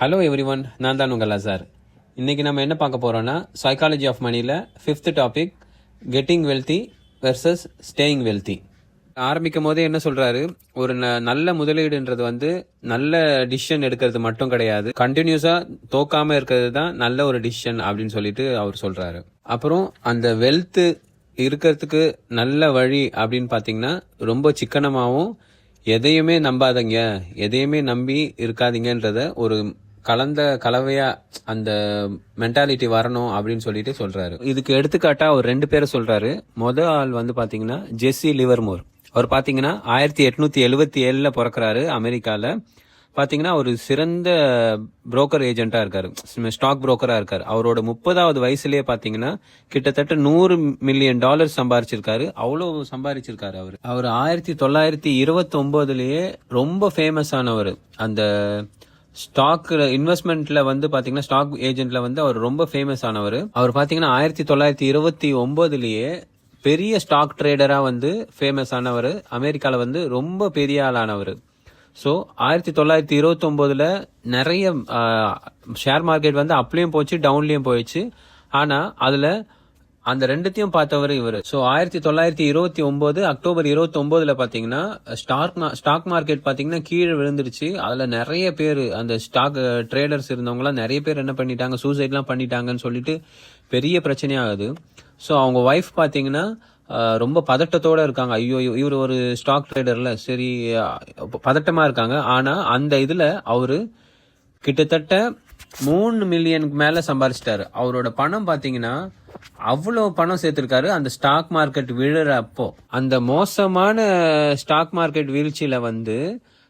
Hello everyone, நான் தான் உங்கள் அசார். இன்னைக்கு நம்ம என்ன பார்க்க போறோம்னா சைக்காலஜி ஆஃப் மணியில் 5th topic, getting wealthy versus staying wealthy. ஆரம்பிக்கும் போதே என்ன சொல்றாரு, ஒரு நல்ல முதலீடுன்றது வந்து நல்ல டிசிஷன் எடுக்கிறது மட்டும் கிடையாது, கண்டினியூஸா தோக்காம இருக்கிறது தான் நல்ல ஒரு டிசிஷன் அப்படின்னு சொல்லிட்டு அவர் சொல்றாரு. அப்புறம் அந்த வெல்த் இருக்கிறதுக்கு நல்ல வழி அப்படின்னு பார்த்தீங்கன்னா ரொம்ப சிக்கனமாகவும் எதையுமே நம்பாதீங்க, எதையுமே நம்பி இருக்காதீங்கன்றத ஒரு கலவையா அந்த மென்டாலிட்டி வரணும் அப்படின்னு சொல்லிட்டு சொல்றாரு. இதுக்கு எடுத்துக்காட்டா ஒரு 2 பேரை சொல்றாரு. முதல் ஆள் வந்து பாத்தீங்கன்னா ஜெஸ்ஸி லிவர்மோர். அவர் பாத்தீங்கன்னா 1877 பிறக்கிறாரு. அமெரிக்கால பாத்தீங்கன்னா ஒரு சிறந்த புரோக்கர் ஏஜென்டா இருக்காரு, ஸ்டாக் புரோக்கரா இருக்காரு. அவரோட 30வது வயசுலயே பாத்தீங்கன்னா கிட்டத்தட்ட $100 மில்லியன் சம்பாரிச்சிருக்காரு. அவ்வளவு சம்பாரிச்சிருக்காரு அவர். 1929லயே ரொம்ப ஃபேமஸ் ஆனவர். அந்த ஸ்டாக் இன்வெஸ்ட்மெண்ட்ல வந்து பாத்தீங்கன்னா ஸ்டாக் ஏஜென்ட்ல வந்து அவர் ரொம்ப ஃபேமஸ் ஆனவர். அவர் பாத்தீங்கன்னா 1929லயே பெரிய ஸ்டாக் ட்ரேடரா வந்து ஃபேமஸ் ஆனவர். அமெரிக்கால வந்து ரொம்ப பெரிய ஆளானவர். ஸோ 1929ல நிறைய ஷேர் மார்க்கெட் வந்து அப்லயும் போச்சு, டவுன்லயும் போயிடுச்சு. ஆனா அதுல அந்த ரெண்டுத்தையும் பார்த்தவர் இவர். ஸோ 1929 அக்டோபர் 29ல பாத்தீங்கன்னா ஸ்டாக் மார்க்கெட் பாத்தீங்கன்னா கீழே விழுந்துருச்சு. அதுல நிறைய பேர், அந்த ஸ்டாக் ட்ரேடர்ஸ் இருந்தவங்க எல்லாம் நிறைய பேர் என்ன பண்ணிட்டாங்க, சூசைட்லாம் பண்ணிட்டாங்கன்னு சொல்லிட்டு பெரிய பிரச்சனையாகுது. ஸோ அவங்க ஒய்ஃப் பாத்தீங்கன்னா ரொம்ப பதட்டத்தோட இருக்காங்க. ஐயோ, இவர் ஒரு ஸ்டாக் ட்ரேடர்ல, சரி பதட்டமா இருக்காங்க. ஆனா அந்த இதுல அவரு கிட்டத்தட்ட 3 மில்லியனுக்கு மேல சம்பாரிச்சிட்டாரு. அவரோட பணம் பாத்தீங்கன்னா அவ்வளவு பணம் சேர்த்திருக்காரு அந்த ஸ்டாக் மார்க்கெட் விழுற அப்போ. அந்த மோசமான ஸ்டாக் மார்க்கெட் வீழ்ச்சியில வந்து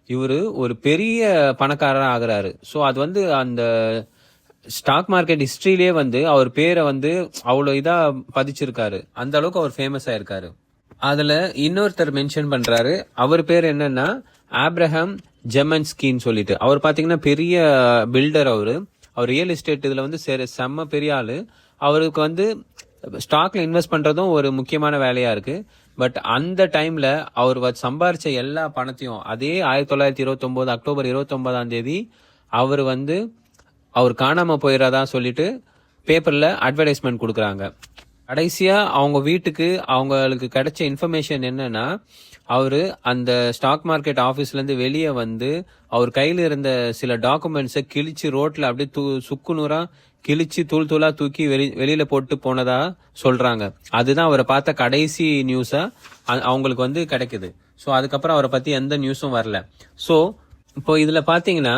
இவரு ஒரு பெரிய பணக்காரரா ஆகுறாரு. ஸோ அது வந்து அந்த ஸ்டாக் மார்க்கெட் ஹிஸ்டரியிலேயே வந்து அவர் பேரை வந்து அவ்வளவு இதா பதிச்சிருக்காரு. அந்த அளவுக்கு அவர் ஃபேமஸ் ஆயிருக்காரு. அதுல இன்னொருத்தர் மென்ஷன் பண்றாரு. அவர் பேர் என்னன்னா ஆப்ரஹாம் ஜெமன்ஸ்கின்னு சொல்லிட்டு. அவர் பாத்தீங்கன்னா பெரிய பில்டர். அவர் ரியல் எஸ்டேட் இதுல வந்து செம்ம பெரிய ஆளு. அவருக்கு வந்து ஸ்டாக்ல இன்வெஸ்ட் பண்றதும் ஒரு முக்கியமான வேலையா இருக்கு. பட் அந்த டைம்ல அவர் சம்பாரிச்ச எல்லா பணத்தையும், அதே 1929 அக்டோபர் 29 அவர் வந்து அவர் காணாம போயிடாதா சொல்லிட்டு பேப்பர்ல அட்வர்டைஸ்மெண்ட் கொடுக்கறாங்க. கடைசியா அவங்க வீட்டுக்கு அவங்களுக்கு கிடைச்ச இன்ஃபர்மேஷன் என்னன்னா, அவரு அந்த ஸ்டாக் மார்க்கெட் ஆபீஸ்ல இருந்து வெளியே வந்து அவர் கையில இருந்த சில டாக்குமெண்ட்ஸை கிழிச்சு ரோட்ல அப்படியே சுக்குநூறா கிழிச்சு தூளா தூக்கி வெளியில போட்டு போனதா சொல்றாங்க. அதுதான் அவரை பார்த்த கடைசி நியூஸா அவங்களுக்கு வந்து கிடைக்குது. ஸோ அதுக்கப்புறம் அவரை பத்தி எந்த நியூஸும் வரல. ஸோ இப்போ இதுல பாத்தீங்கன்னா